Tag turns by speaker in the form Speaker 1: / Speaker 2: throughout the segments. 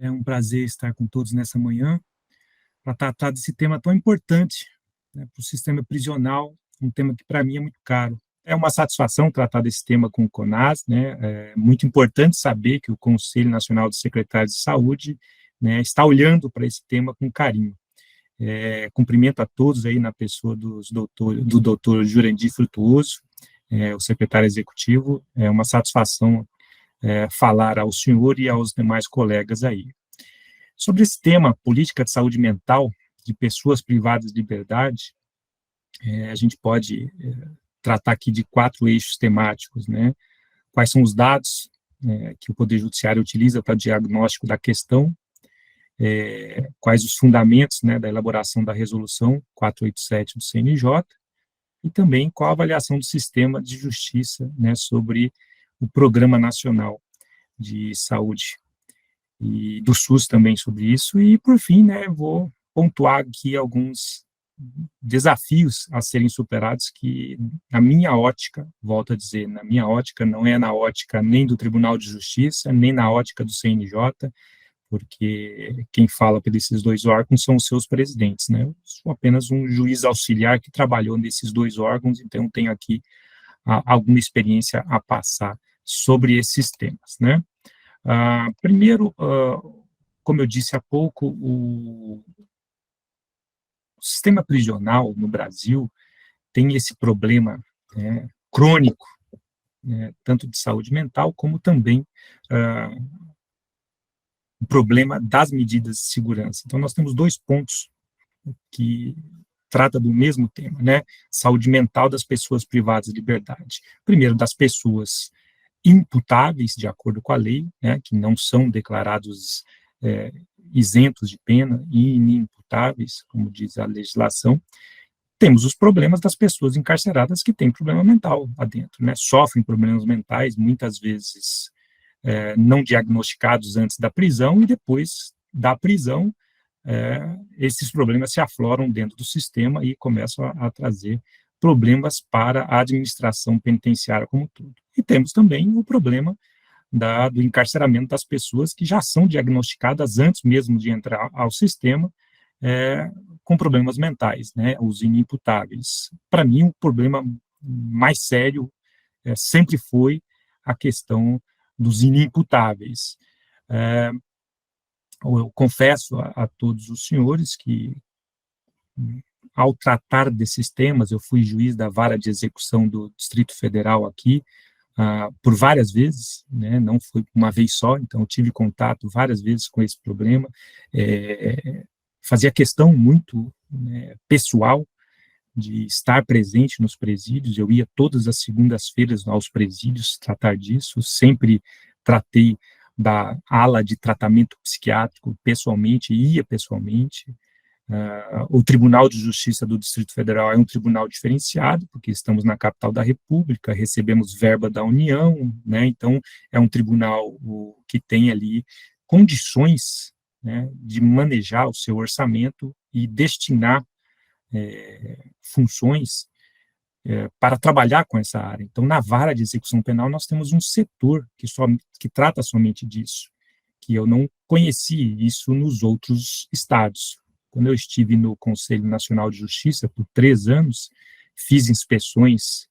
Speaker 1: É um prazer estar com todos nessa manhã para tratar desse tema tão importante, né, para o sistema prisional, um tema que para mim é muito caro. É uma satisfação tratar desse tema com o CONAS, né, é muito importante saber que o Conselho Nacional de Secretários de Saúde, né, está olhando para esse tema com carinho. Cumprimento a todos aí na pessoa do doutor Jurandir Frutuoso, o secretário executivo. É uma satisfação falar ao senhor e aos demais colegas aí. Sobre esse tema, política de saúde mental de pessoas privadas de liberdade, a gente pode tratar aqui de 4 eixos temáticos, né? Quais são os dados que o Poder Judiciário utiliza para diagnóstico da questão, quais os fundamentos, né, da elaboração da resolução 487 do CNJ, e também qual a avaliação do sistema de justiça, né, sobre o Programa Nacional de Saúde e do SUS também sobre isso, e por fim, né, vou pontuar aqui alguns desafios a serem superados que, na minha ótica, volto a dizer, na minha ótica, não é na ótica nem do Tribunal de Justiça, nem na ótica do CNJ, porque quem fala por esses 2 órgãos são os seus presidentes, né? Eu sou apenas um juiz auxiliar que trabalhou nesses 2 órgãos, então tenho aqui alguma experiência a passar sobre esses temas, né? Primeiro, como eu disse há pouco, o sistema prisional no Brasil tem esse problema crônico, né, tanto de saúde mental, como também o problema das medidas de segurança. Então, nós temos 2 pontos que trata do mesmo tema, né? Saúde mental das pessoas privadas de liberdade. Primeiro, das pessoas imputáveis, de acordo com a lei, né, que não são declarados isentos de pena e inimputáveis, como diz a legislação. Temos os problemas das pessoas encarceradas que têm problema mental lá dentro, né? Sofrem problemas mentais, muitas vezes não diagnosticados antes da prisão, e depois da prisão, esses problemas se afloram dentro do sistema e começam a trazer problemas para a administração penitenciária como um todo. E temos também o problema do encarceramento das pessoas que já são diagnosticadas antes mesmo de entrar ao sistema, com problemas mentais, né, os inimputáveis. Para mim, o problema mais sério sempre foi a questão dos inimputáveis. Eu confesso a todos os senhores que, ao tratar desses temas, eu fui juiz da vara de execução do Distrito Federal aqui, por várias vezes, né, não foi uma vez só, então eu tive contato várias vezes com esse problema, fazia questão muito, né, pessoal de estar presente nos presídios. Eu ia todas as segundas-feiras aos presídios tratar disso, sempre tratei da ala de tratamento psiquiátrico pessoalmente, ia pessoalmente. O Tribunal de Justiça do Distrito Federal é um tribunal diferenciado, porque estamos na capital da República, recebemos verba da União, né, então é um tribunal que tem ali condições, né, de manejar o seu orçamento e destinar funções para trabalhar com essa área. Então, na vara de execução penal, nós temos um setor que trata somente disso, que eu não conheci isso nos outros estados. Quando eu estive no Conselho Nacional de Justiça por 3 anos, fiz inspeções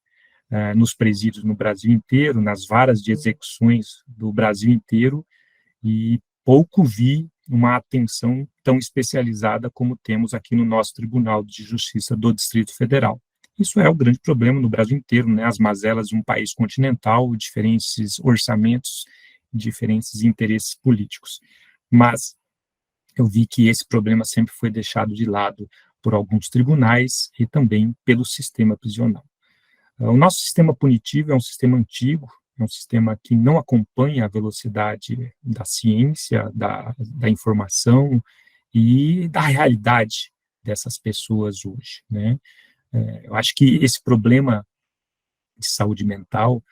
Speaker 1: nos presídios no Brasil inteiro, nas varas de execuções do Brasil inteiro, e pouco vi uma atenção tão especializada como temos aqui no nosso Tribunal de Justiça do Distrito Federal. Isso é o grande problema no Brasil inteiro, né? As mazelas de um país continental, diferentes orçamentos, diferentes interesses políticos. Mas eu vi que esse problema sempre foi deixado de lado por alguns tribunais e também pelo sistema prisional. O nosso sistema punitivo é um sistema antigo, é um sistema que não acompanha a velocidade da ciência, da informação e da realidade dessas pessoas hoje, né? Eu acho que esse problema de saúde mental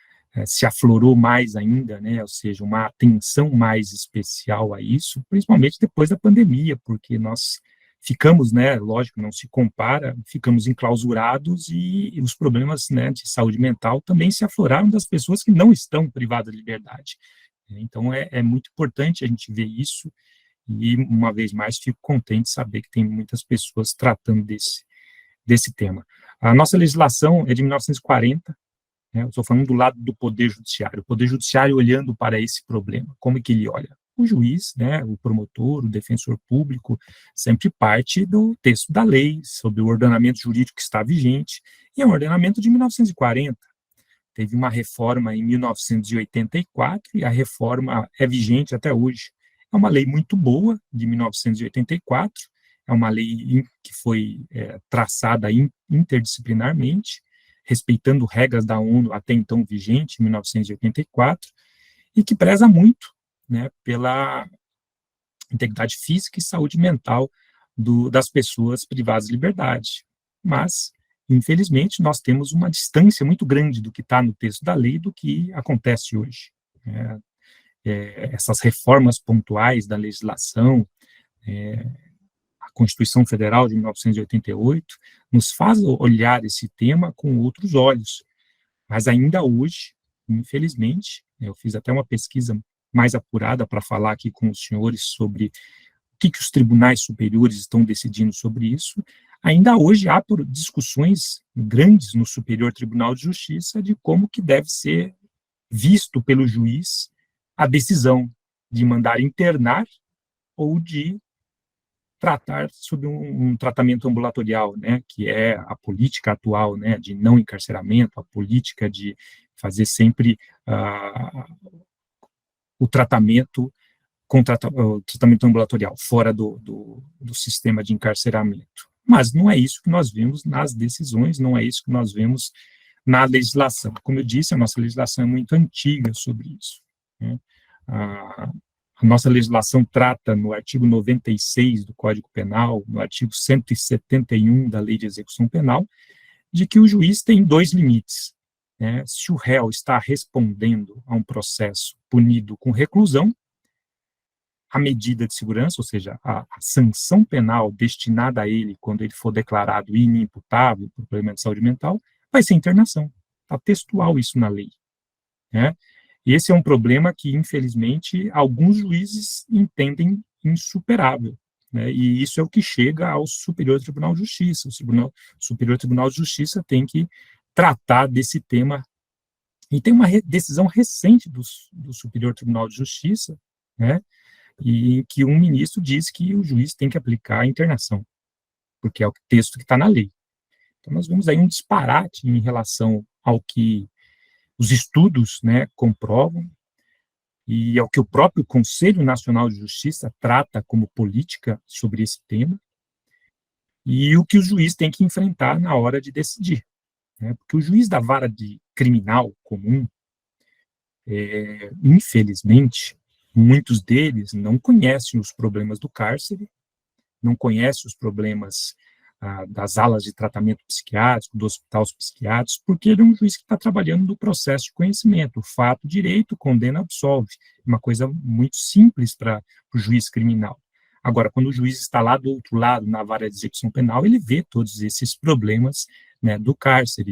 Speaker 1: se aflorou mais ainda, né? Ou seja, uma atenção mais especial a isso, principalmente depois da pandemia, porque nós ficamos, né, lógico, não se compara, ficamos enclausurados e os problemas, né, de saúde mental também se afloraram das pessoas que não estão privadas de liberdade. Então, é muito importante a gente ver isso E, uma vez mais, fico contente de saber que tem muitas pessoas tratando desse tema. A nossa legislação é de 1940, né? Eu estou falando do lado do Poder Judiciário. O Poder Judiciário olhando para esse problema, como é que ele olha? O juiz, né, o promotor, o defensor público, sempre parte do texto da lei, sobre o ordenamento jurídico que está vigente, e é um ordenamento de 1940. Teve uma reforma em 1984 e a reforma é vigente até hoje. É uma lei muito boa, de 1984, é uma lei que foi traçada interdisciplinarmente, respeitando regras da ONU até então vigente, em 1984, e que preza muito, né, pela integridade física e saúde mental das pessoas privadas de liberdade. Mas, infelizmente, nós temos uma distância muito grande do que está no texto da lei do que acontece hoje. Essas reformas pontuais da legislação, a Constituição Federal de 1988, nos faz olhar esse tema com outros olhos. Mas ainda hoje, infelizmente, eu fiz até uma pesquisa mais apurada para falar aqui com os senhores sobre o que os tribunais superiores estão decidindo sobre isso. Ainda hoje há discussões grandes no Superior Tribunal de Justiça de como que deve ser visto pelo juiz a decisão de mandar internar ou de tratar sobre um tratamento ambulatorial, né, que é a política atual, né, de não encarceramento, a política de fazer sempre o tratamento o tratamento ambulatorial, fora do sistema de encarceramento. Mas não é isso que nós vemos nas decisões, não é isso que nós vemos na legislação. Como eu disse, a nossa legislação é muito antiga sobre isso, né? A nossa legislação trata, no artigo 96 do Código Penal, no artigo 171 da Lei de Execução Penal, de que o juiz tem dois limites, né? Se o réu está respondendo a um processo punido com reclusão, a medida de segurança, ou seja, a sanção penal destinada a ele quando ele for declarado inimputável por problema de saúde mental, vai ser internação. Está textual isso na lei, né? E esse é um problema que, infelizmente, alguns juízes entendem insuperável, né? E isso é o que chega ao Superior Tribunal de Justiça. O Superior Tribunal de Justiça tem que tratar desse tema. E tem uma decisão recente do Superior Tribunal de Justiça, né, e que um ministro diz que o juiz tem que aplicar a internação, porque é o texto que está na lei. Então, nós vemos aí um disparate em relação ao que os estudos, né, comprovam, e ao que o próprio Conselho Nacional de Justiça trata como política sobre esse tema, e o que o juiz tem que enfrentar na hora de decidir, né, porque o juiz da vara de criminal comum, infelizmente, muitos deles não conhecem os problemas do cárcere, não conhecem os problemas das alas de tratamento psiquiátrico, do hospital psiquiátrico, porque ele é um juiz que está trabalhando no processo de conhecimento. O fato, direito, condena, absolve. Uma coisa muito simples para o juiz criminal. Agora, quando o juiz está lá do outro lado, na vara de execução penal, ele vê todos esses problemas, né, do cárcere,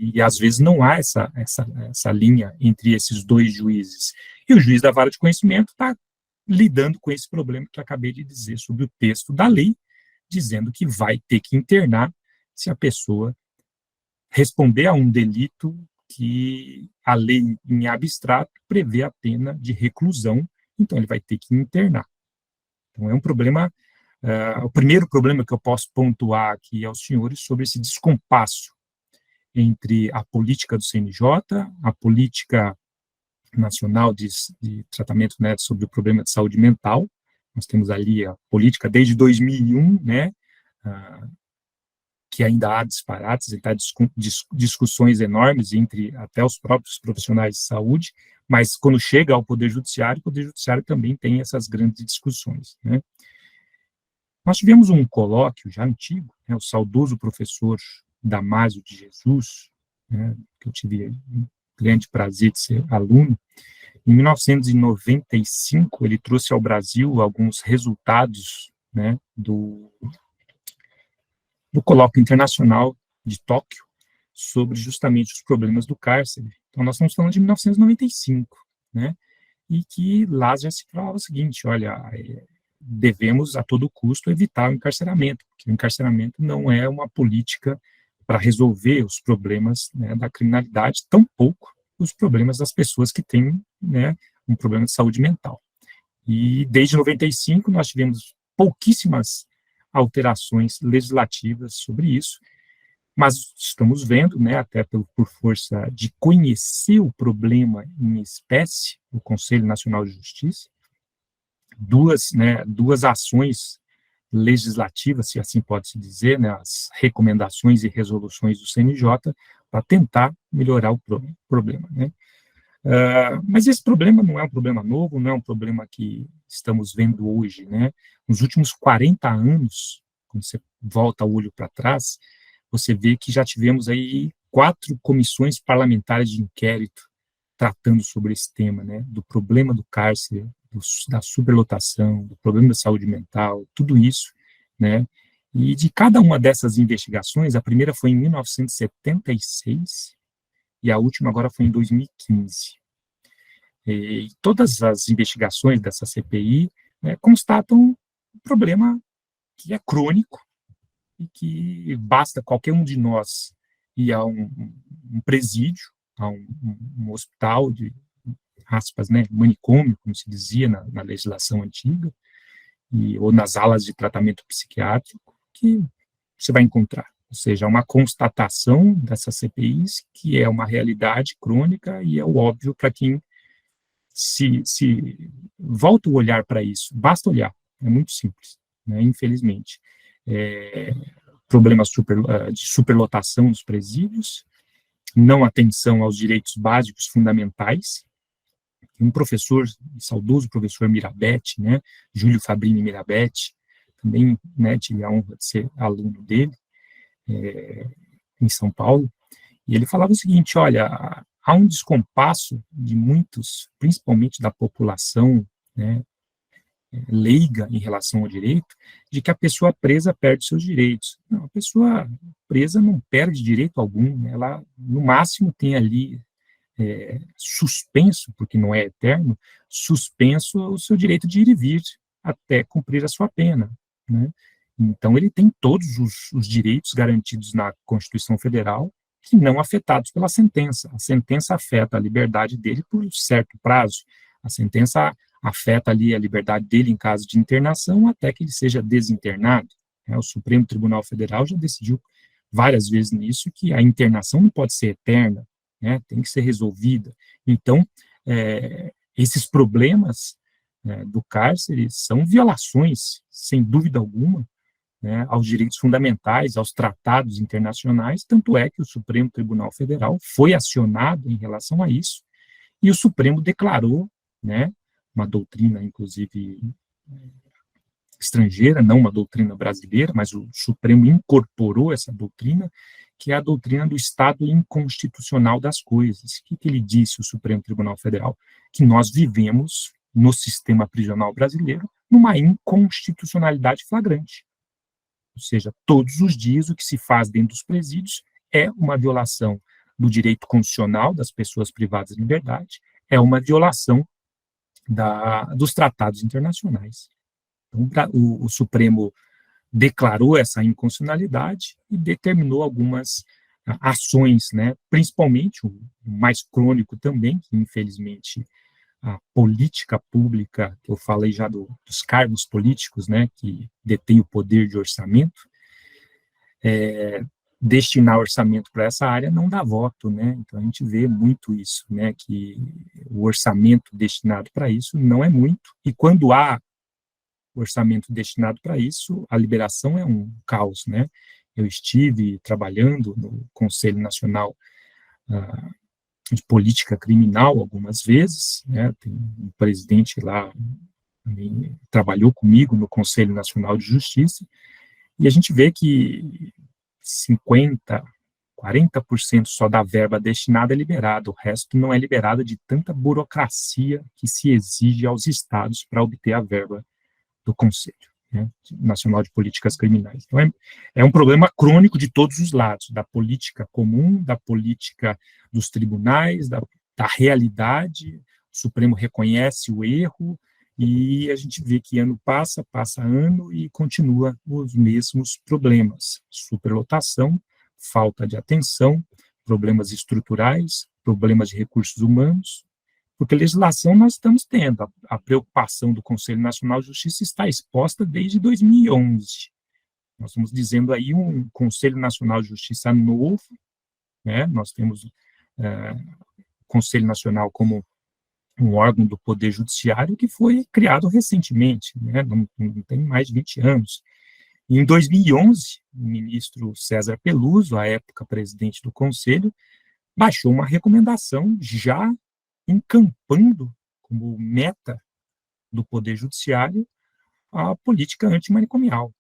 Speaker 1: e às vezes não há essa linha entre esses dois juízes. E o juiz da vara de conhecimento está lidando com esse problema que eu acabei de dizer sobre o texto da lei, dizendo que vai ter que internar se a pessoa responder a um delito que a lei em abstrato prevê a pena de reclusão, então ele vai ter que internar. Então é um problema, o primeiro problema que eu posso pontuar aqui aos senhores sobre esse descompasso entre a política do CNJ, a política nacional de tratamento, né, sobre o problema de saúde mental. Nós temos ali a política desde 2001, né, que ainda há disparates, está discussões enormes entre até os próprios profissionais de saúde, mas quando chega ao Poder Judiciário, o Poder Judiciário também tem essas grandes discussões, né. Nós tivemos um colóquio já antigo, né, o saudoso professor Damásio de Jesus, né, que eu tive um grande prazer de ser aluno. Em 1995, ele trouxe ao Brasil alguns resultados, né, do colóquio internacional de Tóquio sobre justamente os problemas do cárcere. Então, nós estamos falando de 1995, né, e que lá já se falava o seguinte: olha, devemos, a todo custo, evitar o encarceramento, porque o encarceramento não é uma política para resolver os problemas, né, da criminalidade, tampouco os problemas das pessoas que têm, né, um problema de saúde mental. E desde 95 nós tivemos pouquíssimas alterações legislativas sobre isso, mas estamos vendo, né, até por força de conhecer o problema em espécie, o Conselho Nacional de Justiça, duas ações legislativas, se assim pode-se dizer, né, as recomendações e resoluções do CNJ, para tentar melhorar o problema, né. Mas esse problema não é um problema novo, não é um problema que estamos vendo hoje, né. Nos últimos 40 anos, quando você volta o olho para trás, você vê que já tivemos aí 4 comissões parlamentares de inquérito tratando sobre esse tema, né, do problema do cárcere, da superlotação, do problema da saúde mental, tudo isso, né, e de cada uma dessas investigações, a primeira foi em 1976 e a última agora foi em 2015. E todas as investigações dessa CPI, né, constatam um problema que é crônico e que basta qualquer um de nós ir a um presídio, a um hospital de aspas, né, manicômio, como se dizia na legislação antiga, ou nas alas de tratamento psiquiátrico, que você vai encontrar. Ou seja, uma constatação dessas CPIs, que é uma realidade crônica e é o óbvio para quem se volta o olhar para isso. Basta olhar, é muito simples, né, infelizmente. Problemas de superlotação nos presídios, não atenção aos direitos básicos fundamentais. Um professor, saudoso professor Mirabete, né, Júlio Fabrini Mirabete, também, né, tive a honra de ser aluno dele, em São Paulo, e ele falava o seguinte: olha, há um descompasso de muitos, principalmente da população, né, leiga em relação ao direito, de que a pessoa presa perde seus direitos. Não, a pessoa presa não perde direito algum, né, ela, no máximo, tem ali suspenso, porque não é eterno, suspenso o seu direito de ir e vir até cumprir a sua pena, né? Então, ele tem todos os direitos garantidos na Constituição Federal, que não afetados pela sentença. A sentença afeta a liberdade dele por um certo prazo. A sentença afeta ali a liberdade dele em caso de internação até que ele seja desinternado, né? O Supremo Tribunal Federal já decidiu várias vezes nisso, que a internação não pode ser eterna, né, tem que ser resolvida. Então, esses problemas, né, do cárcere são violações, sem dúvida alguma, né, aos direitos fundamentais, aos tratados internacionais, tanto é que o Supremo Tribunal Federal foi acionado em relação a isso, e o Supremo declarou, né, uma doutrina, inclusive, estrangeira, não uma doutrina brasileira, mas o Supremo incorporou essa doutrina, que é a doutrina do estado inconstitucional das coisas. O que ele disse, o Supremo Tribunal Federal? Que nós vivemos, no sistema prisional brasileiro, numa inconstitucionalidade flagrante. Ou seja, todos os dias o que se faz dentro dos presídios é uma violação do direito constitucional das pessoas privadas de liberdade, é uma violação dos tratados internacionais. Então, o Supremo declarou essa inconstitucionalidade e determinou algumas ações, né, principalmente o mais crônico também, que infelizmente a política pública, que eu falei já dos cargos políticos, né, que detêm o poder de orçamento, destinar orçamento para essa área não dá voto, né, então a gente vê muito isso, né, que o orçamento destinado para isso não é muito, e quando há orçamento destinado para isso, a liberação é um caos, né? Eu estive trabalhando no Conselho Nacional de Política Criminal algumas vezes, né? Tem um presidente lá também trabalhou comigo no Conselho Nacional de Justiça, e a gente vê que 50, 40% só da verba destinada é liberada, o resto não é liberado de tanta burocracia que se exige aos estados para obter a verba do Conselho, né, Nacional de Políticas Criminais. Então, é um problema crônico de todos os lados, da política comum, da política dos tribunais, da realidade. O Supremo reconhece o erro e a gente vê que ano passa ano e continua os mesmos problemas: superlotação, falta de atenção, problemas estruturais, problemas de recursos humanos, porque legislação nós estamos tendo. A preocupação do Conselho Nacional de Justiça está exposta desde 2011. Nós estamos dizendo aí um Conselho Nacional de Justiça novo, né? Nós temos o Conselho Nacional como um órgão do Poder Judiciário que foi criado recentemente, né? Não tem mais de 20 anos. E em 2011, o ministro César Peluso, à época presidente do Conselho, baixou uma recomendação já encampando como meta do Poder Judiciário a política antimanicomial.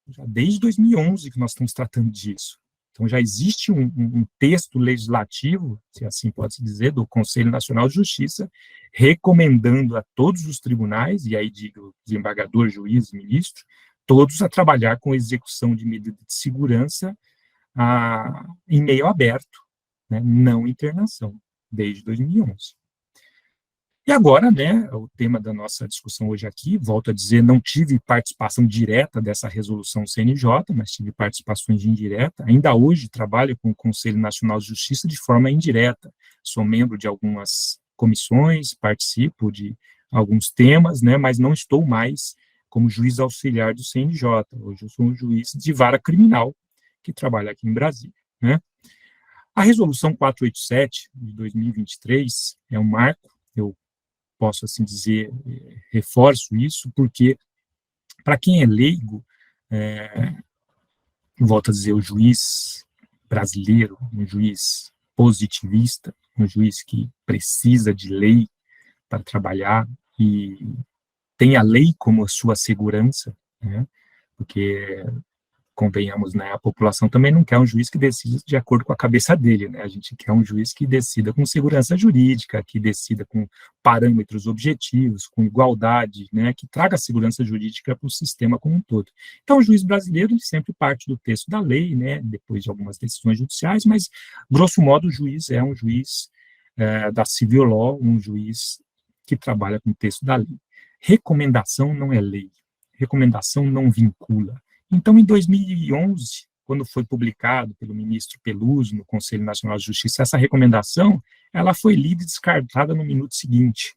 Speaker 1: Já desde 2011 que nós estamos tratando disso. Então, já existe um texto legislativo, se assim pode-se dizer, do Conselho Nacional de Justiça, recomendando a todos os tribunais, e aí digo desembargador, juiz, ministro, todos a trabalhar com execução de medida de segurança em meio aberto, né, não internação, desde 2011. E agora, né, o tema da nossa discussão hoje aqui, volto a dizer, não tive participação direta dessa resolução CNJ, mas tive participações indiretas. Ainda hoje trabalho com o Conselho Nacional de Justiça de forma indireta. Sou membro de algumas comissões, participo de alguns temas, né, mas não estou mais como juiz auxiliar do CNJ. Hoje eu sou um juiz de vara criminal que trabalha aqui em Brasília, né. A resolução 487 de 2023 é um marco. Eu posso assim dizer, reforço isso, porque para quem é leigo, volto a dizer, o juiz brasileiro, um juiz positivista, um juiz que precisa de lei para trabalhar e tem a lei como a sua segurança, né? Porque convenhamos, né, a população também não quer um juiz que decida de acordo com a cabeça dele, né, a gente quer um juiz que decida com segurança jurídica, que decida com parâmetros objetivos, com igualdade, né, que traga segurança jurídica para o sistema como um todo. Então, o juiz brasileiro ele sempre parte do texto da lei, né, depois de algumas decisões judiciais, mas, grosso modo, o juiz é um juiz da civil law, um juiz que trabalha com o texto da lei. Recomendação não é lei, recomendação não vincula. Então, em 2011, quando foi publicado pelo ministro Peluso no Conselho Nacional de Justiça essa recomendação, ela foi lida e descartada no minuto seguinte,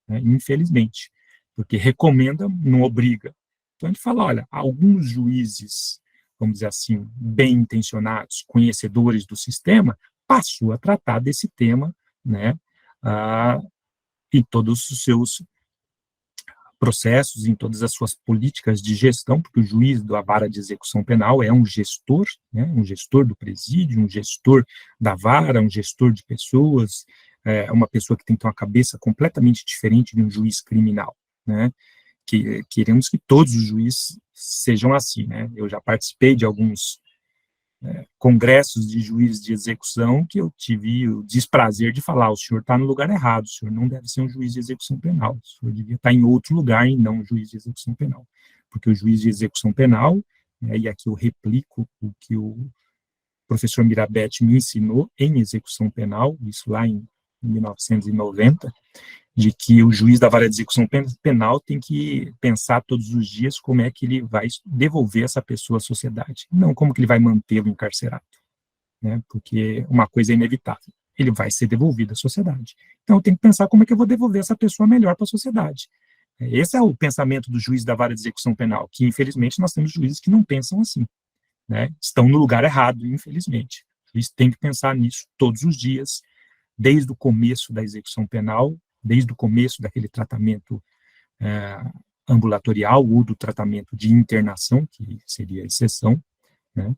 Speaker 1: né, infelizmente, porque recomenda, não obriga. Então, a gente fala, olha, alguns juízes, vamos dizer assim, bem intencionados, conhecedores do sistema, passou a tratar desse tema, né, em todos os seus processos, em todas as suas políticas de gestão, porque o juiz da vara de execução penal é um gestor, né, um gestor do presídio, um gestor da vara, um gestor de pessoas, uma pessoa que tem que ter uma cabeça completamente diferente de um juiz criminal, né, que queremos que todos os juízes sejam assim, né, eu já participei de alguns congressos de juízes de execução que eu tive o desprazer de falar, o senhor está no lugar errado, o senhor não deve ser um juiz de execução penal, o senhor devia estar em outro lugar e não um juiz de execução penal, porque o juiz de execução penal, né, e aqui eu replico o que o professor Mirabete me ensinou em execução penal, isso lá em 1990, de que o juiz da vara de execução penal tem que pensar todos os dias como é que ele vai devolver essa pessoa à sociedade, não como que ele vai mantê-lo encarcerado, né, porque uma coisa é inevitável, ele vai ser devolvido à sociedade. Então, eu tenho que pensar como é que eu vou devolver essa pessoa melhor para a sociedade. Esse é o pensamento do juiz da vara de execução penal, que, infelizmente, nós temos juízes que não pensam assim, né, estão no lugar errado, infelizmente. O juiz tem que pensar nisso todos os dias, desde o começo da execução penal, desde o começo daquele tratamento ambulatorial ou do tratamento de internação, que seria a exceção, né?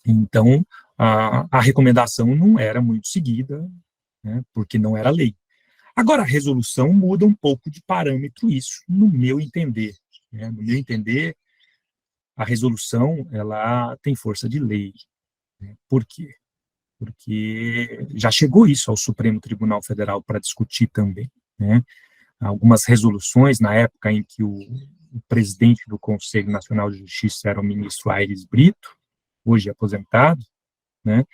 Speaker 1: Então, a recomendação não era muito seguida, né, porque não era lei. Agora, a resolução muda um pouco de parâmetro isso, no meu entender, né? No meu entender, a resolução, ela tem força de lei, né? Por quê? Porque já chegou isso ao Supremo Tribunal Federal para discutir também, né? Algumas resoluções, na época em que o presidente do Conselho Nacional de Justiça era o ministro Aires Brito, hoje aposentado, né?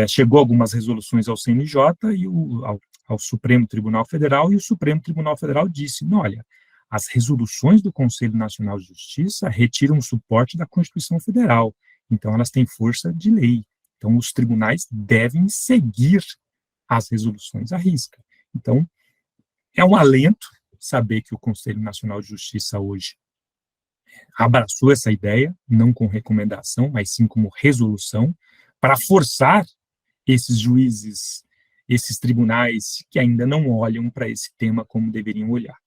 Speaker 1: Chegou algumas resoluções ao CNJ e ao ao Supremo Tribunal Federal, e o Supremo Tribunal Federal disse, não, olha, as resoluções do Conselho Nacional de Justiça retiram o suporte da Constituição Federal, então elas têm força de lei. Então, os tribunais devem seguir as resoluções à risca. Então, é um alento saber que o Conselho Nacional de Justiça hoje abraçou essa ideia, não com recomendação, mas sim como resolução, para forçar esses juízes, esses tribunais que ainda não olham para esse tema como deveriam olhar,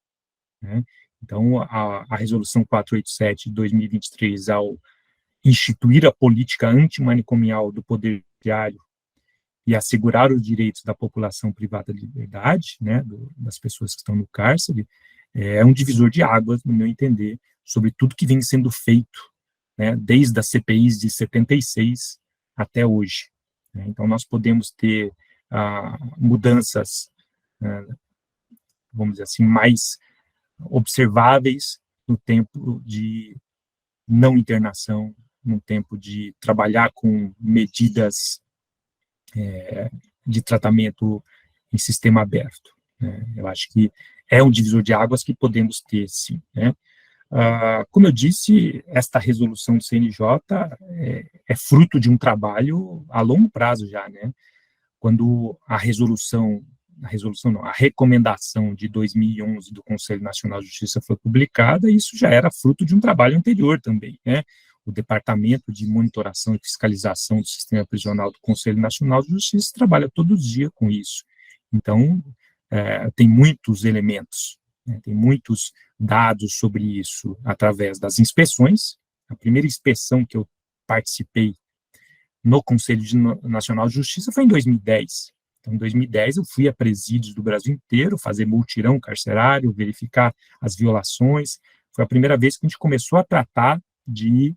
Speaker 1: né? Então, a resolução 487 de 2023, ao instituir a política antimanicomial do Poder Judiciário e assegurar os direitos da população privada de liberdade, né, das pessoas que estão no cárcere, é um divisor de águas, no meu entender, sobre tudo que vem sendo feito, né, desde as CPIs de 76 até hoje, né? Então, nós podemos ter mudanças, vamos dizer assim, mais observáveis no tempo de não internação, no tempo de trabalhar com medidas de tratamento em sistema aberto, né? Eu acho que é um divisor de águas que podemos ter, sim, né? Como eu disse, esta resolução do CNJ é fruto de um trabalho a longo prazo já, né? Quando a recomendação de 2011 do Conselho Nacional de Justiça foi publicada, isso já era fruto de um trabalho anterior também, né? O Departamento de Monitoração e Fiscalização do Sistema Prisional do Conselho Nacional de Justiça trabalha todo dia com isso. Então, tem muitos elementos, né? Tem muitos dados sobre isso através das inspeções. A primeira inspeção que eu participei no Conselho Nacional de Justiça foi em 2010. Então, em 2010, eu fui a presídios do Brasil inteiro fazer multirão carcerário, verificar as violações. Foi a primeira vez que a gente começou a tratar de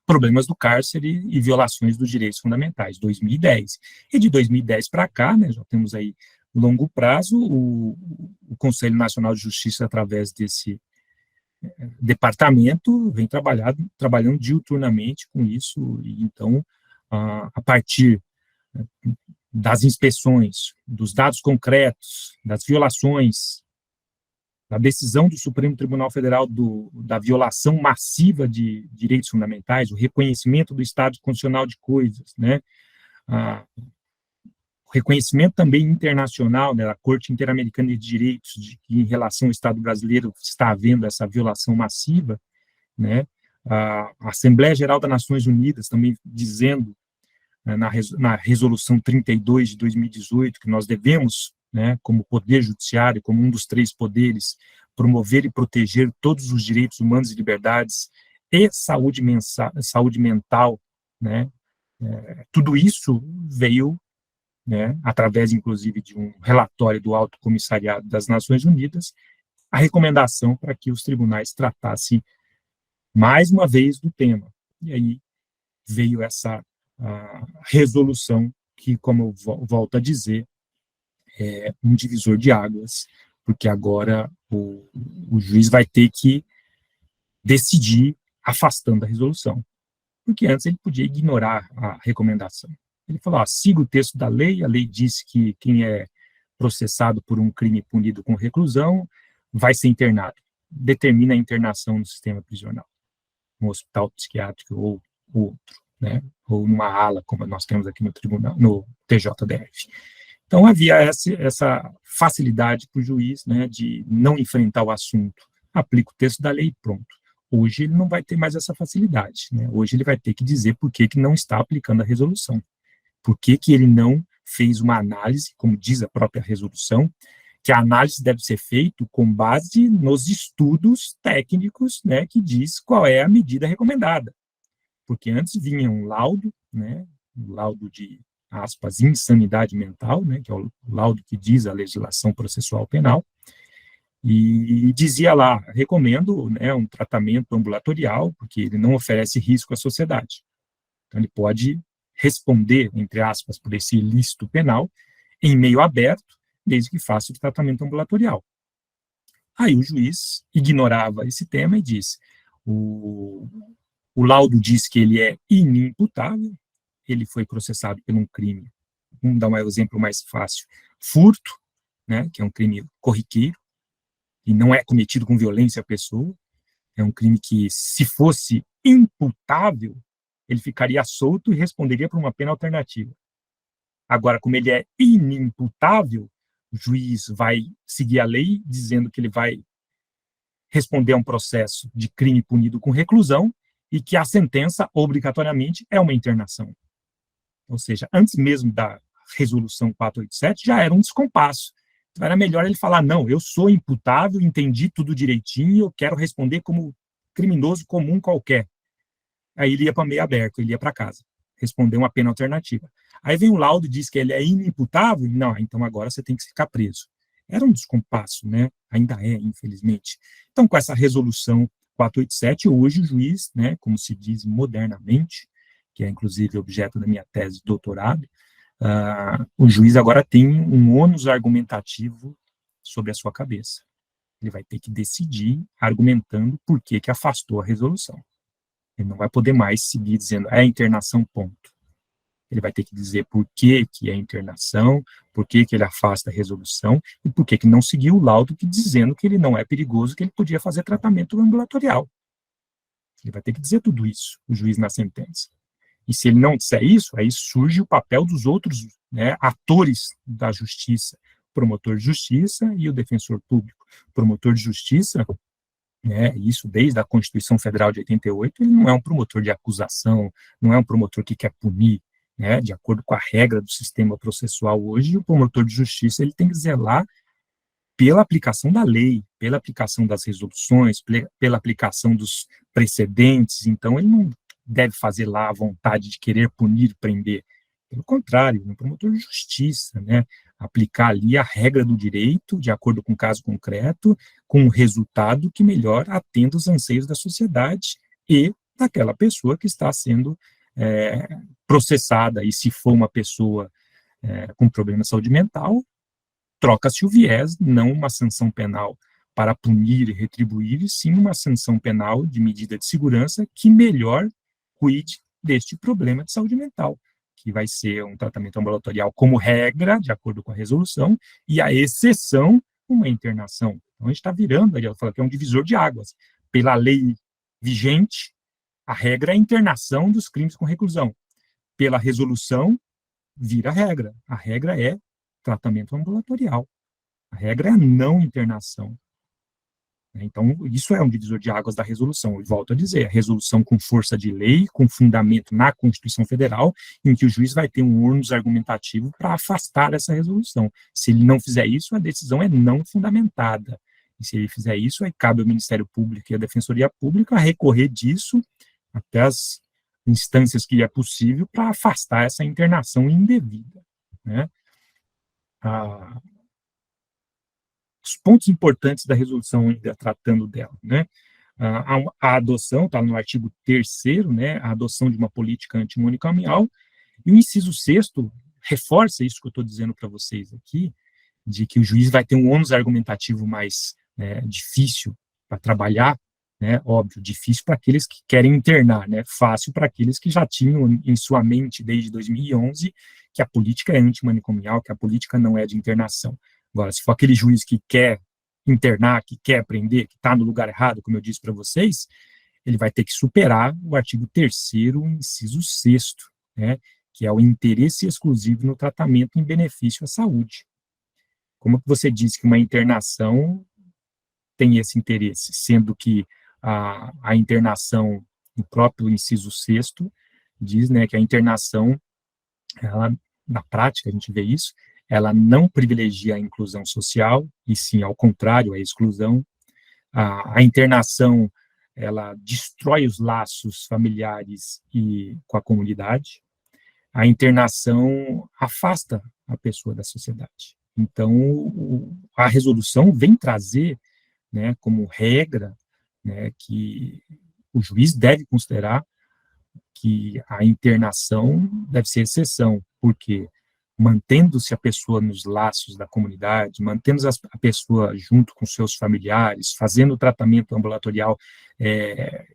Speaker 1: problemas do cárcere e violações dos direitos fundamentais, 2010. E de 2010 para cá, né, já temos aí longo prazo, o Conselho Nacional de Justiça, através desse departamento, vem trabalhando diuturnamente com isso, e então, a partir das inspeções, dos dados concretos, das violações, da decisão do Supremo Tribunal Federal da violação massiva de direitos fundamentais, o reconhecimento do estado constitucional de coisas, né, o reconhecimento também internacional, né, da Corte Interamericana de Direitos, de que em relação ao Estado brasileiro está havendo essa violação massiva, né, a Assembleia Geral das Nações Unidas também dizendo, né, na Resolução 32 de 2018, que nós devemos, né, como Poder Judiciário, como um dos 3 poderes, promover e proteger todos os direitos humanos e liberdades e saúde mental, né, tudo isso veio, né, através, inclusive, de um relatório do Alto Comissariado das Nações Unidas, a recomendação para que os tribunais tratassem mais uma vez do tema. E aí veio essa resolução que, como eu volto a dizer, é um divisor de águas, porque agora o juiz vai ter que decidir afastando a resolução, porque antes ele podia ignorar a recomendação. Ele falou, siga o texto da lei, a lei diz que quem é processado por um crime punido com reclusão vai ser internado. Determina a internação no sistema prisional, no hospital psiquiátrico ou outro, né, ou numa ala, como nós temos aqui no tribunal, no TJDF. Então, havia essa facilidade para o juiz, né, de não enfrentar o assunto. Aplica o texto da lei e pronto. Hoje ele não vai ter mais essa facilidade, né? Hoje ele vai ter que dizer por que não está aplicando a resolução. Por que ele não fez uma análise, como diz a própria resolução, que a análise deve ser feita com base nos estudos técnicos, né, que diz qual é a medida recomendada. Porque antes vinha um laudo, né, um laudo de, aspas, insanidade mental, né, que é o laudo que diz a legislação processual penal, e dizia lá, recomendo, né, um tratamento ambulatorial, porque ele não oferece risco à sociedade. Então, ele pode responder, entre aspas, por esse ilícito penal, em meio aberto, desde que faça o tratamento ambulatorial. Aí o juiz ignorava esse tema e disse, o laudo diz que ele é inimputável, ele foi processado por um crime vamos dar um exemplo mais fácil, furto, né, que é um crime corriqueiro, e não é cometido com violência à pessoa, é um crime que, se fosse imputável, ele ficaria solto e responderia por uma pena alternativa. Agora, como ele é inimputável, o juiz vai seguir a lei, dizendo que ele vai responder a um processo de crime punido com reclusão e que a sentença, obrigatoriamente, é uma internação. Ou seja, antes mesmo da resolução 487, já era um descompasso. Então, era melhor ele falar, não, eu sou imputável, entendi tudo direitinho, eu quero responder como criminoso comum qualquer. Aí ele ia para meio aberto, ele ia para casa, responder uma pena alternativa. Aí vem o laudo e diz que ele é inimputável, não, então agora você tem que ficar preso. Era um descompasso, né? Ainda é, infelizmente. Então, com essa resolução 487, hoje o juiz, né, como se diz modernamente, que é inclusive objeto da minha tese de doutorado, o juiz agora tem um ônus argumentativo sobre a sua cabeça. Ele vai ter que decidir argumentando por que afastou a resolução. Ele não vai poder mais seguir dizendo, é internação, ponto. Ele vai ter que dizer por que é internação, por que ele afasta a resolução e por que não seguiu o laudo dizendo que ele não é perigoso, que ele podia fazer tratamento ambulatorial. Ele vai ter que dizer tudo isso, o juiz na sentença. E se ele não disser isso, aí surge o papel dos outros, né, atores da justiça, o promotor de justiça e o defensor público. O promotor de justiça, né, isso desde a Constituição Federal de 88, ele não é um promotor de acusação, não é um promotor que quer punir, né, de acordo com a regra do sistema processual hoje, o promotor de justiça ele tem que zelar pela aplicação da lei, pela aplicação das resoluções, pela aplicação dos precedentes. Então, ele não deve fazer lá a vontade de querer punir, prender. Pelo contrário, um promotor de justiça, né, aplicar ali a regra do direito, de acordo com o caso concreto, com um resultado que melhor atenda os anseios da sociedade e daquela pessoa que está sendo processada. E se for uma pessoa com problema de saúde mental, troca-se o viés, não uma sanção penal para punir e retribuir, e sim uma sanção penal de medida de segurança que melhor cuide deste problema de saúde mental, que vai ser um tratamento ambulatorial como regra, de acordo com a resolução, e a exceção, uma internação. Então, a gente está virando, ela fala que é um divisor de águas. Pela lei vigente, a regra é a internação dos crimes com reclusão. Pela resolução, vira regra. A regra é tratamento ambulatorial. A regra é a não internação. Então, isso é um divisor de águas da resolução. E volto a dizer, a resolução com força de lei, com fundamento na Constituição Federal, em que o juiz vai ter um ônus argumentativo para afastar essa resolução. Se ele não fizer isso, a decisão é não fundamentada. E se ele fizer isso, aí cabe ao Ministério Público e à Defensoria Pública recorrer disso até as instâncias que é possível para afastar essa internação indevida, né? Os pontos importantes da resolução, ainda tratando dela, né? A adoção, está no artigo 3º, né, a adoção de uma política antimanicomial, e o inciso 6º reforça isso que eu estou dizendo para vocês aqui, de que o juiz vai ter um ônus argumentativo mais difícil para trabalhar, né, óbvio, difícil para aqueles que querem internar, né, fácil para aqueles que já tinham em sua mente desde 2011 que a política é antimanicomial, que a política não é de internação. Agora, se for aquele juiz que quer internar, que quer prender, que está no lugar errado, como eu disse para vocês, ele vai ter que superar o artigo 3º, inciso 6º, né, que é o interesse exclusivo no tratamento em benefício à saúde. Como você disse que uma internação tem esse interesse, sendo que a internação, no próprio inciso 6º, diz, né, que a internação, ela, na prática, a gente vê isso, ela não privilegia a inclusão social, e sim, ao contrário, a exclusão. A internação, ela destrói os laços familiares e com a comunidade. A internação afasta a pessoa da sociedade. Então, a resolução vem trazer, né, como regra, né, que o juiz deve considerar que a internação deve ser exceção, porque mantendo-se a pessoa nos laços da comunidade, mantendo a pessoa junto com seus familiares, fazendo o tratamento ambulatorial,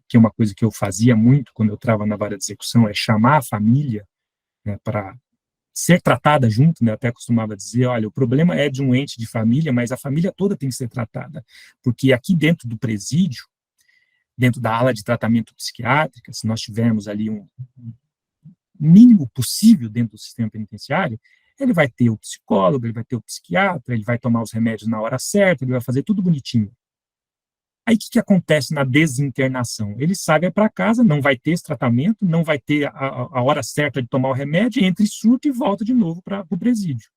Speaker 1: que é uma coisa que eu fazia muito quando eu estava na vara de execução, é chamar a família, né, para ser tratada junto, né? Eu até costumava dizer, olha, o problema é de um ente de família, mas a família toda tem que ser tratada, porque aqui dentro do presídio, dentro da ala de tratamento psiquiátrico, se nós tivermos ali um mínimo possível dentro do sistema penitenciário, ele vai ter o psicólogo, ele vai ter o psiquiatra, ele vai tomar os remédios na hora certa, ele vai fazer tudo bonitinho. Aí o que acontece na desinternação? Ele sai, vai para casa, não vai ter esse tratamento, não vai ter a hora certa de tomar o remédio, entra em surto e volta de novo para o presídio.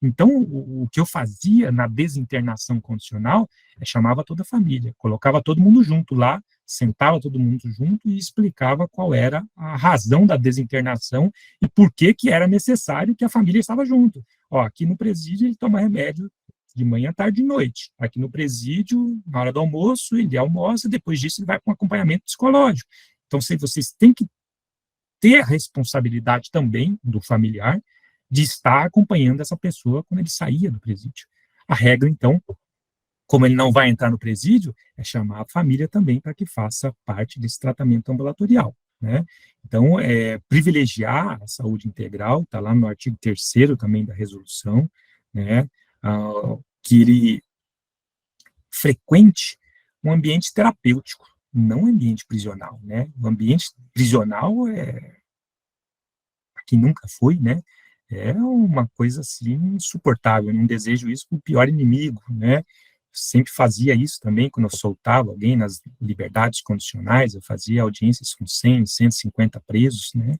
Speaker 1: Então, o que eu fazia na desinternação condicional é chamava toda a família, colocava todo mundo junto lá, sentava todo mundo junto e explicava qual era a razão da desinternação e por que que era necessário que a família estava junto. Ó, aqui no presídio ele toma remédio de manhã, tarde e noite. Aqui no presídio, na hora do almoço, ele almoça, depois disso ele vai para um acompanhamento psicológico. Então, vocês têm que ter a responsabilidade também do familiar de estar acompanhando essa pessoa quando ele saía do presídio. A regra, então, como ele não vai entrar no presídio, é chamar a família também para que faça parte desse tratamento ambulatorial, né? Então, privilegiar a saúde integral, está lá no artigo 3º também da resolução, né? Que ele frequente um ambiente terapêutico, não um ambiente prisional, né? O ambiente prisional que nunca foi, né? É uma coisa assim insuportável. Eu não desejo isso para o pior inimigo, né? Sempre fazia isso também quando eu soltava alguém nas liberdades condicionais. Eu fazia audiências com 100, 150 presos, né?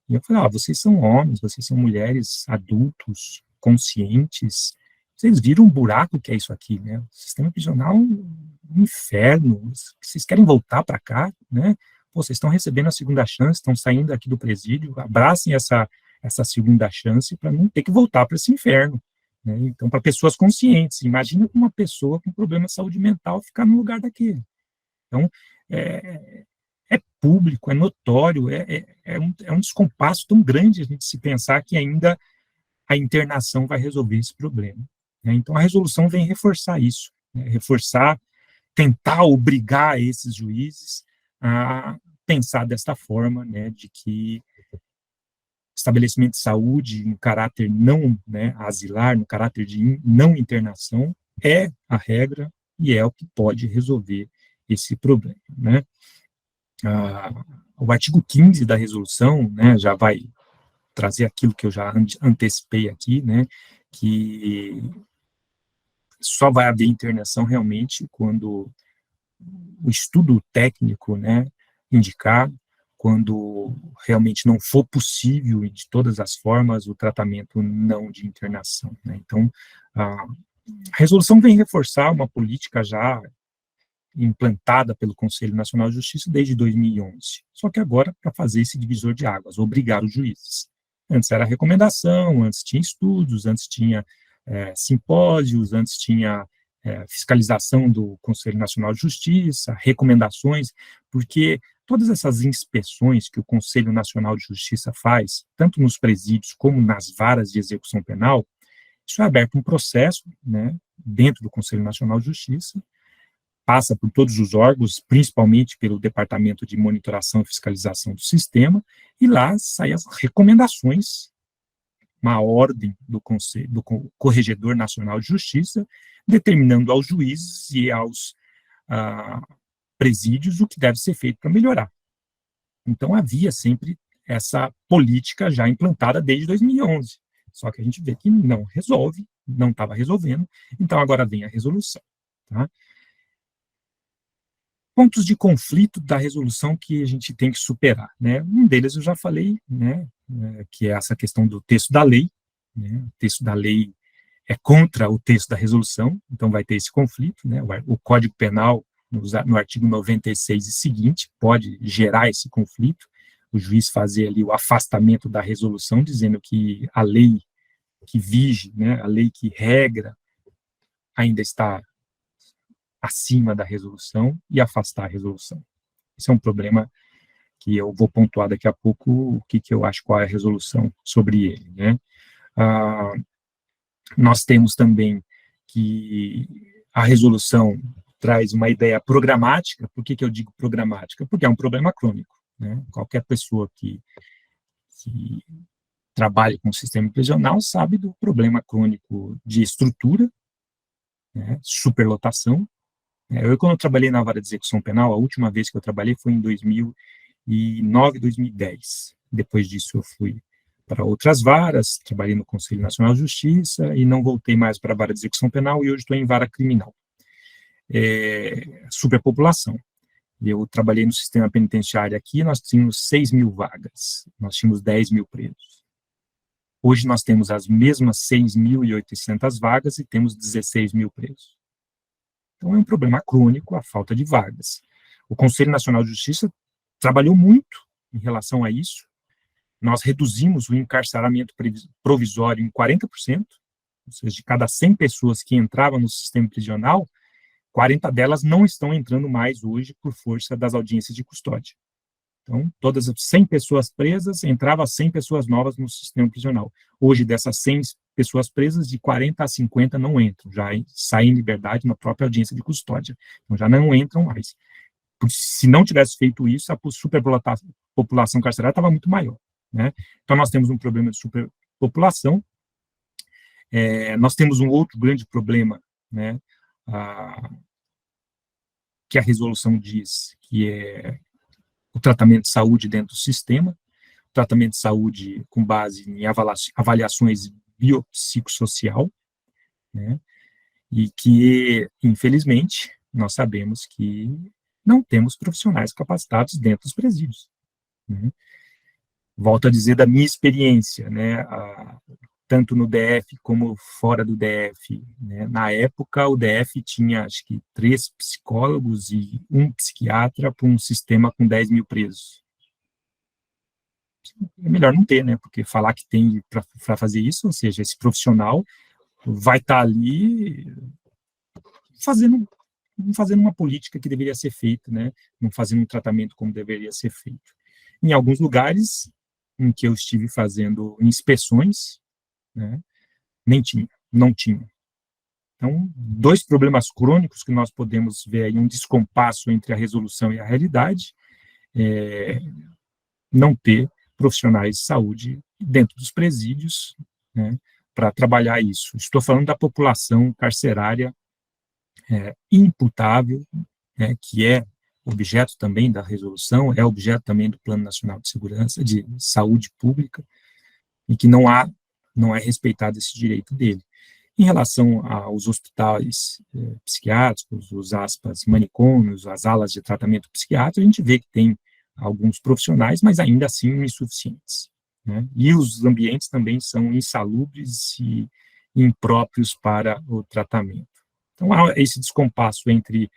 Speaker 1: E eu falei, vocês são homens, vocês são mulheres adultos, conscientes, vocês viram um buraco que é isso aqui, né? O sistema prisional é um inferno, vocês querem voltar para cá, né? Pô, vocês estão recebendo a segunda chance, estão saindo aqui do presídio, abracem essa segunda chance para não ter que voltar para esse inferno, né? Então, para pessoas conscientes, imagina uma pessoa com problema de saúde mental ficar no lugar daquele. Então, é público, é notório, é um descompasso tão grande a gente se pensar que ainda a internação vai resolver esse problema, né? Então, a resolução vem reforçar isso, né? Reforçar, tentar obrigar esses juízes a pensar desta forma, né, de que estabelecimento de saúde no caráter não, né, asilar, no caráter de não internação, é a regra e é o que pode resolver esse problema, né? O artigo 15 da resolução, né, já vai trazer aquilo que eu já antecipei aqui, né, que só vai haver internação realmente quando o estudo técnico, né, indicar, quando realmente não for possível, de todas as formas, o tratamento não de internação, né? Então, a resolução vem reforçar uma política já implantada pelo Conselho Nacional de Justiça desde 2011, só que agora para fazer esse divisor de águas, obrigar os juízes. Antes era recomendação, antes tinha estudos, antes tinha simpósios, antes tinha fiscalização do Conselho Nacional de Justiça, recomendações, porque todas essas inspeções que o Conselho Nacional de Justiça faz, tanto nos presídios como nas varas de execução penal, isso é aberto um processo, né, dentro do Conselho Nacional de Justiça, passa por todos os órgãos, principalmente pelo Departamento de Monitoração e Fiscalização do Sistema, e lá saem as recomendações, uma ordem do Corregedor Nacional de Justiça, determinando aos juízes e aos presídios o que deve ser feito para melhorar. Então, havia sempre essa política já implantada desde 2011, só que a gente vê que não resolve, não estava resolvendo, então agora vem a resolução, tá? Pontos de conflito da resolução que a gente tem que superar, né? Um deles eu já falei, né, que é essa questão do texto da lei, né? O texto da lei é contra o texto da resolução, então vai ter esse conflito, né? O Código Penal, no artigo 96 e seguinte, pode gerar esse conflito, o juiz fazer ali o afastamento da resolução, dizendo que a lei que vige, né, a lei que regra, ainda está acima da resolução e afastar a resolução. Esse é um problema que eu vou pontuar daqui a pouco o que eu acho, qual é a resolução sobre ele, né? Nós temos também que a resolução traz uma ideia programática. Por que eu digo programática? Porque é um problema crônico, né? Qualquer pessoa que trabalha com o sistema prisional sabe do problema crônico de estrutura, né, superlotação. Quando eu trabalhei na vara de execução penal, a última vez que eu trabalhei foi em 2009, 2010. Depois disso, eu fui para outras varas, trabalhei no Conselho Nacional de Justiça e não voltei mais para a vara de execução penal e hoje estou em vara criminal. Superpopulação. Eu trabalhei no sistema penitenciário aqui, nós tínhamos 6 mil vagas, nós tínhamos 10 mil presos. Hoje nós temos as mesmas 6.800 vagas e temos 16 mil presos. Então é um problema crônico a falta de vagas. O Conselho Nacional de Justiça trabalhou muito em relação a isso. Nós reduzimos o encarceramento provisório em 40%, ou seja, de cada 100 pessoas que entravam no sistema prisional, 40 delas não estão entrando mais hoje por força das audiências de custódia. Então, todas as 100 pessoas presas, entrava 100 pessoas novas no sistema prisional. Hoje, dessas 100 pessoas presas, de 40 a 50 não entram, já saem em liberdade na própria audiência de custódia. Então, já não entram mais. Se não tivesse feito isso, a superpopulação carcerária estava muito maior, né? Então, nós temos um problema de superpopulação. Nós temos um outro grande problema, né, que a resolução diz que é o tratamento de saúde dentro do sistema, o tratamento de saúde com base em avaliações biopsicossocial, né, e que, infelizmente, nós sabemos que não temos profissionais capacitados dentro dos presídios, né. Volto a dizer da minha experiência, né, tanto no DF como fora do DF, né. Na época, o DF tinha, acho que, 3 psicólogos e 1 psiquiatra para um sistema com 10 mil presos. É melhor não ter, né, porque falar que tem para fazer isso, ou seja, esse profissional vai estar ali fazendo, não fazendo uma política que deveria ser feita, né, não fazendo um tratamento como deveria ser feito. Em alguns lugares em que eu estive fazendo inspeções, né, não tinha. Então, 2 problemas crônicos que nós podemos ver aí, um descompasso entre a resolução e a realidade, não ter profissionais de saúde dentro dos presídios, né, para trabalhar isso. Estou falando da população carcerária imputável, né, que é objeto também da resolução, é objeto também do Plano Nacional de Segurança, de Saúde Pública, e que não é respeitado esse direito dele. Em relação aos hospitais psiquiátricos, os aspas manicômios, as alas de tratamento psiquiátrico, a gente vê que tem alguns profissionais, mas ainda assim insuficientes, né? E os ambientes também são insalubres e impróprios para o tratamento. Então, há esse descompasso entre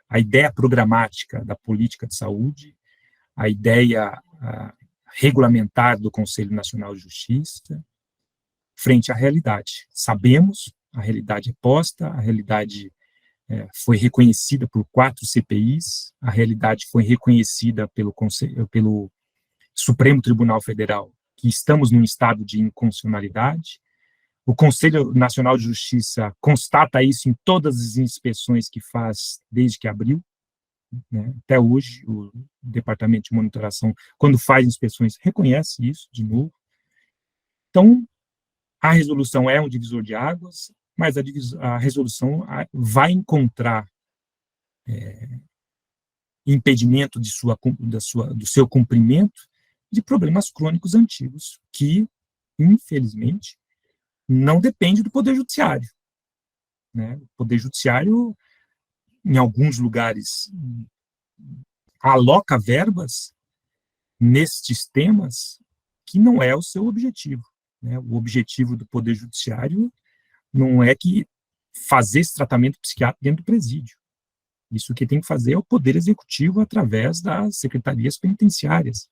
Speaker 1: a ideia programática da política de saúde, a ideia regulamentar do Conselho Nacional de Justiça, frente à realidade. Sabemos, a realidade é posta, a realidade foi reconhecida por 4 CPIs, a realidade foi reconhecida pelo Supremo Tribunal Federal, que estamos num estado de inconstitucionalidade. O Conselho Nacional de Justiça constata isso em todas as inspeções que faz desde que abriu, né? Até hoje, o Departamento de Monitoração, quando faz inspeções, reconhece isso de novo. Então, a resolução é um divisor de águas, mas a resolução vai encontrar impedimento do seu cumprimento de problemas crônicos antigos, que, infelizmente, não depende do Poder Judiciário, né? O Poder Judiciário, em alguns lugares, aloca verbas nestes temas que não é o seu objetivo, né? O objetivo do Poder Judiciário não é que fazer esse tratamento psiquiátrico dentro do presídio. Isso que tem que fazer é o Poder Executivo através das secretarias penitenciárias.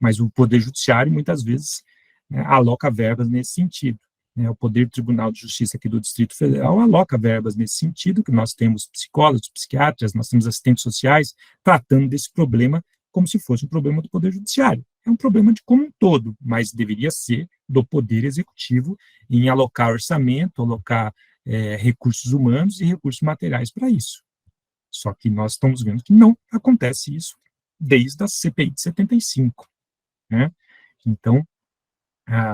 Speaker 1: Mas o Poder Judiciário, muitas vezes, né, aloca verbas nesse sentido. Né? O Poder Tribunal de Justiça aqui do Distrito Federal aloca verbas nesse sentido, que nós temos psicólogos, psiquiatras, nós temos assistentes sociais tratando desse problema como se fosse um problema do Poder Judiciário. É um problema de como um todo, mas deveria ser do Poder Executivo em alocar orçamento, alocar recursos humanos e recursos materiais para isso. Só que nós estamos vendo que não acontece isso desde a CPI de 75. Né? Então,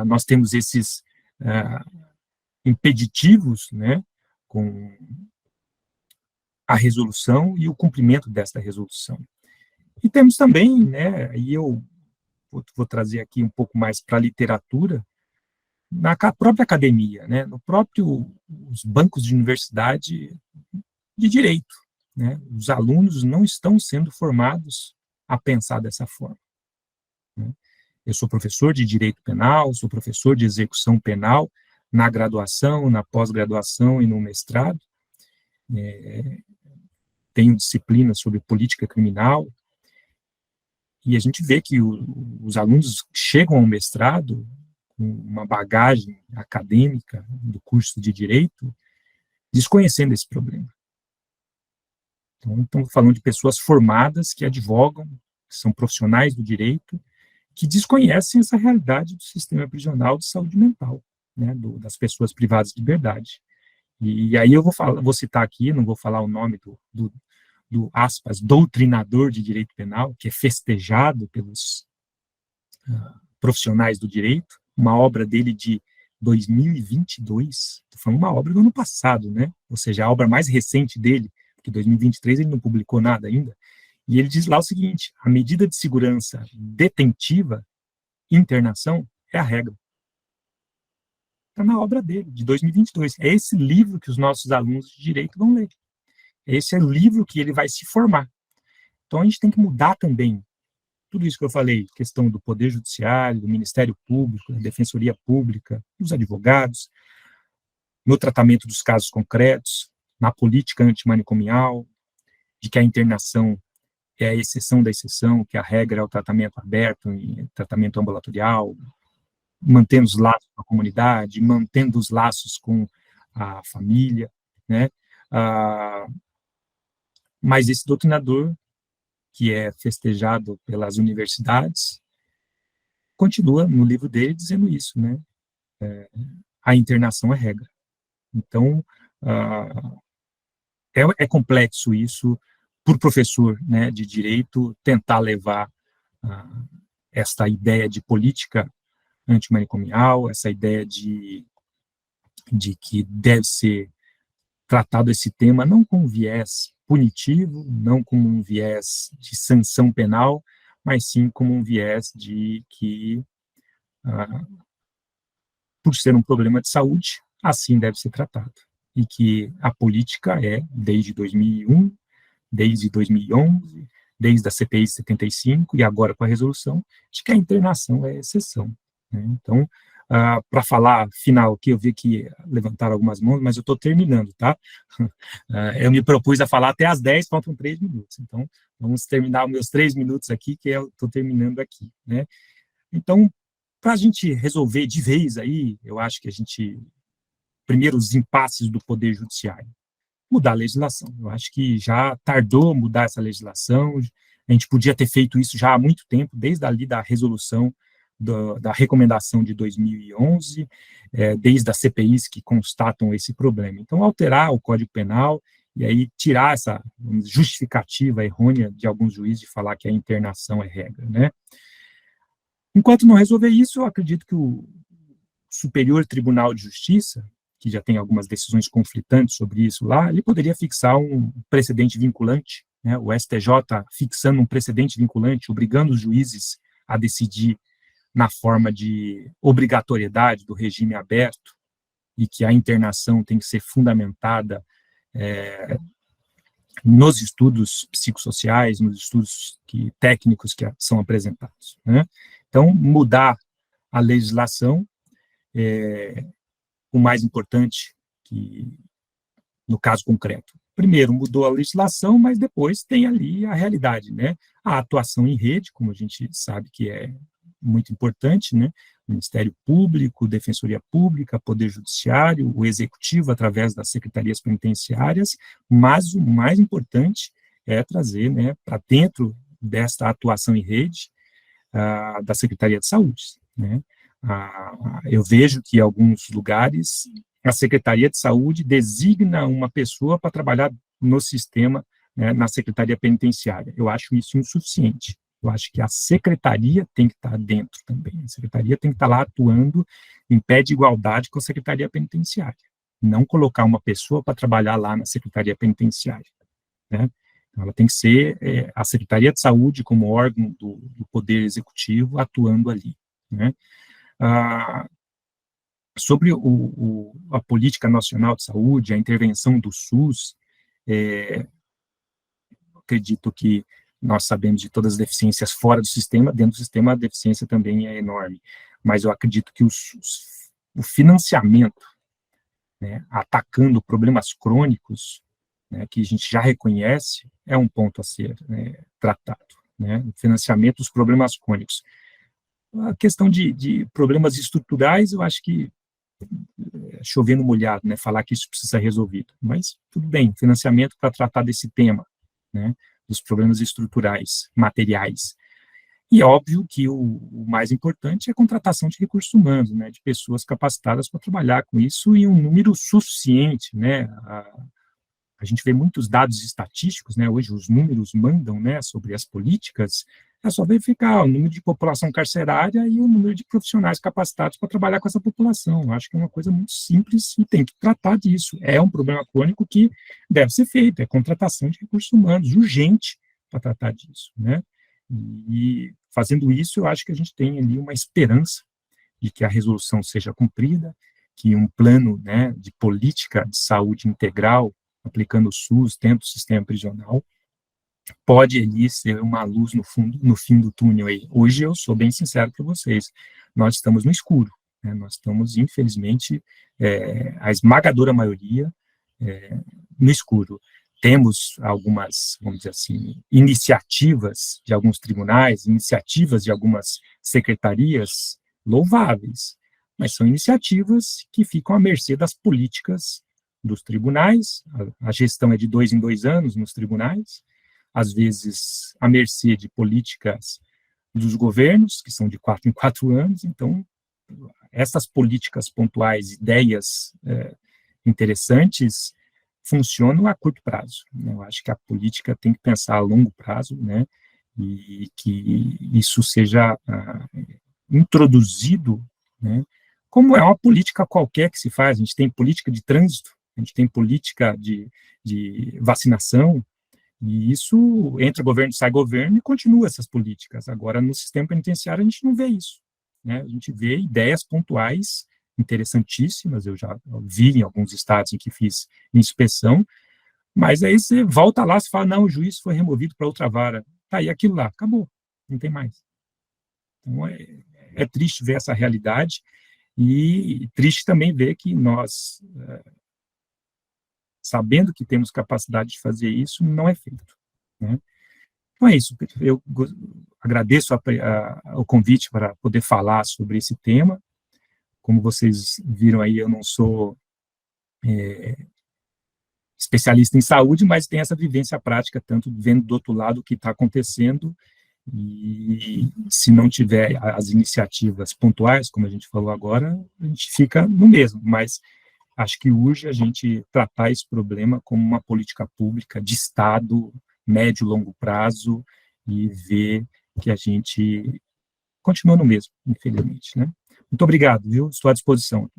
Speaker 1: nós temos esses impeditivos, né, com a resolução e o cumprimento desta resolução. E temos também, né, e eu vou trazer aqui um pouco mais para a literatura, na própria academia, né, no próprio os bancos de universidade de direito, né, os alunos não estão sendo formados a pensar dessa forma, né. Eu sou professor de direito penal, sou professor de execução penal na graduação, na pós-graduação e no mestrado, tenho disciplina sobre política criminal, e a gente vê que os alunos chegam ao mestrado com uma bagagem acadêmica do curso de direito, desconhecendo esse problema. Então, estamos falando de pessoas formadas que advogam, que são profissionais do direito, que desconhecem essa realidade do sistema prisional de saúde mental, né, das pessoas privadas de liberdade. E aí eu vou citar aqui, não vou falar o nome do aspas, doutrinador de direito penal, que é festejado pelos profissionais do direito, uma obra dele de 2022, estou falando uma obra do ano passado, né? Ou seja, a obra mais recente dele, porque em 2023 ele não publicou nada ainda, e ele diz lá o seguinte: a medida de segurança detentiva, internação, é a regra. Está na obra dele, de 2022. É esse livro que os nossos alunos de direito vão ler. Esse é o livro que ele vai se formar. Então, a gente tem que mudar também tudo isso que eu falei, questão do Poder Judiciário, do Ministério Público, da Defensoria Pública, dos advogados, no tratamento dos casos concretos, na política antimanicomial, de que a internação é a exceção da exceção, que a regra é o tratamento aberto, tratamento ambulatorial, mantendo os laços com a comunidade, mantendo os laços com a família, né? Mas esse doutrinador, que é festejado pelas universidades, continua no livro dele dizendo isso, né? A internação é regra. Então, é complexo isso por professor, né, de direito tentar levar esta ideia de política antimanicomial, essa ideia de que deve ser tratado esse tema não com um viés punitivo, não com um viés de sanção penal, mas sim como um viés de que, por ser um problema de saúde, assim deve ser tratado. E que a política é, desde 2001, desde 2011, desde a CPI 75 e agora com a resolução, de que a internação é exceção, né? Então, para falar final aqui, eu vi que levantaram algumas mãos, mas eu estou terminando, tá? Eu me propus a falar até às 10, faltam 3 minutos. Então, vamos terminar os meus 3 minutos aqui, que eu estou terminando aqui, né? Então, para a gente resolver de vez aí, eu acho que primeiro, os impasses do Poder Judiciário, mudar a legislação. Eu acho que já tardou mudar essa legislação, a gente podia ter feito isso já há muito tempo, desde ali da resolução da recomendação de 2011, desde as CPIs que constatam esse problema. Então, alterar o Código Penal e aí tirar essa justificativa errônea de alguns juízes de falar que a internação é regra, né? Enquanto não resolver isso, eu acredito que o Superior Tribunal de Justiça, que já tem algumas decisões conflitantes sobre isso lá, ele poderia fixar um precedente vinculante, né? O STJ fixando um precedente vinculante, obrigando os juízes a decidir na forma de obrigatoriedade do regime aberto, e que a internação tem que ser fundamentada nos estudos psicossociais, nos estudos técnicos que são apresentados, né? Então, mudar a legislação o mais importante, que no caso concreto. Primeiro, mudou a legislação, mas depois tem ali a realidade, né? A atuação em rede, como a gente sabe que é muito importante, né? Ministério Público, Defensoria Pública, Poder Judiciário, o Executivo através das secretarias penitenciárias, mas o mais importante é trazer, né, para dentro desta atuação em rede da Secretaria de Saúde, né? Eu vejo que em alguns lugares a Secretaria de Saúde designa uma pessoa para trabalhar no sistema, né, na Secretaria Penitenciária. Eu acho isso insuficiente. Eu acho que a secretaria tem que estar dentro também. A secretaria tem que estar lá atuando em pé de igualdade com a secretaria penitenciária. Não colocar uma pessoa para trabalhar lá na secretaria penitenciária, né? Então, ela tem que ser a Secretaria de Saúde como órgão do Poder Executivo atuando ali, né? Ah, sobre a Política Nacional de Saúde, a intervenção do SUS, acredito que nós sabemos de todas as deficiências fora do sistema, dentro do sistema a deficiência também é enorme, mas eu acredito que o financiamento, né, atacando problemas crônicos, né, que a gente já reconhece, é um ponto a ser, né, tratado, né, o financiamento dos problemas crônicos. A questão de problemas estruturais, eu acho que chovendo molhado, né, falar que isso precisa ser resolvido, mas tudo bem, financiamento para tratar desse tema, né, dos problemas estruturais, materiais. E é óbvio que o mais importante é a contratação de recursos humanos, né, de pessoas capacitadas para trabalhar com isso em um número suficiente, né, a gente vê muitos dados estatísticos, né, hoje os números mandam, né, sobre as políticas, é só verificar o número de população carcerária e o número de profissionais capacitados para trabalhar com essa população. Eu acho que é uma coisa muito simples e tem que tratar disso. É um problema crônico que deve ser feito, é contratação de recursos humanos, urgente para tratar disso, né? E fazendo isso, eu acho que a gente tem ali uma esperança de que a resolução seja cumprida, que um plano, né, de política de saúde integral aplicando o SUS dentro do sistema prisional, pode ali ser uma luz no fundo, no fim do túnel aí. Hoje eu sou bem sincero para vocês, nós estamos no escuro, né? Nós estamos, infelizmente, a esmagadora maioria no escuro. Temos algumas, vamos dizer assim, iniciativas de alguns tribunais, iniciativas de algumas secretarias louváveis, mas são iniciativas que ficam à mercê das políticas dos tribunais. A gestão é de 2 em 2 anos nos tribunais, às vezes à mercê de políticas dos governos, que são de 4 em 4 anos. Então, essas políticas pontuais, ideias interessantes, funcionam a curto prazo, né? Eu acho que a política tem que pensar a longo prazo, né, e que isso seja introduzido, né, como é uma política qualquer que se faz. A gente tem política de trânsito, a gente tem política de vacinação, e isso entra governo, sai governo e continua essas políticas. Agora, no sistema penitenciário, a gente não vê isso, né? A gente vê ideias pontuais interessantíssimas, eu já vi em alguns estados em que fiz inspeção, mas aí você volta lá e fala, não, o juiz foi removido para outra vara. Tá aí aquilo lá, acabou, não tem mais. Então, é triste ver essa realidade e triste também ver que nós, sabendo que temos capacidade de fazer isso, não é feito, né? Então é isso, eu agradeço o convite para poder falar sobre esse tema. Como vocês viram aí, eu não sou especialista em saúde, mas tenho essa vivência prática, tanto vendo do outro lado o que está acontecendo, e se não tiver as iniciativas pontuais, como a gente falou agora, a gente fica no mesmo, mas acho que urge a gente tratar esse problema como uma política pública de Estado, médio e longo prazo, e ver que a gente continua no mesmo, infelizmente, né? Muito obrigado, viu? Estou à disposição.